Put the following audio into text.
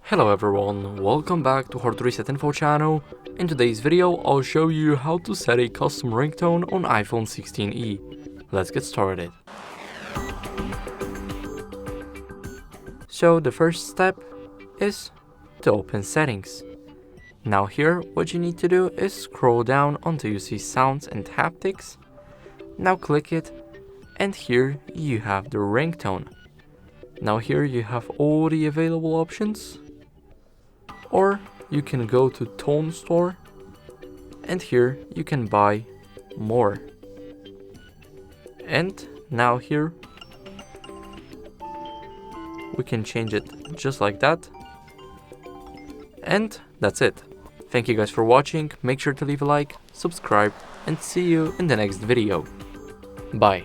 Hello everyone, welcome back to HardReset.Info channel. In today's video, I'll show you how to set a custom ringtone on iPhone 16e. Let's get started. So the first step is to open settings. Now here, what you need to do is scroll down until you see sounds and haptics. Now click it, and here you have the ringtone. Now here you have all the available options. Or you can go to Tone Store, and here you can buy more. And now here we can change it just like that. And that's it. Thank you guys for watching. Make sure to leave a like, subscribe, and see you in the next video. Bye.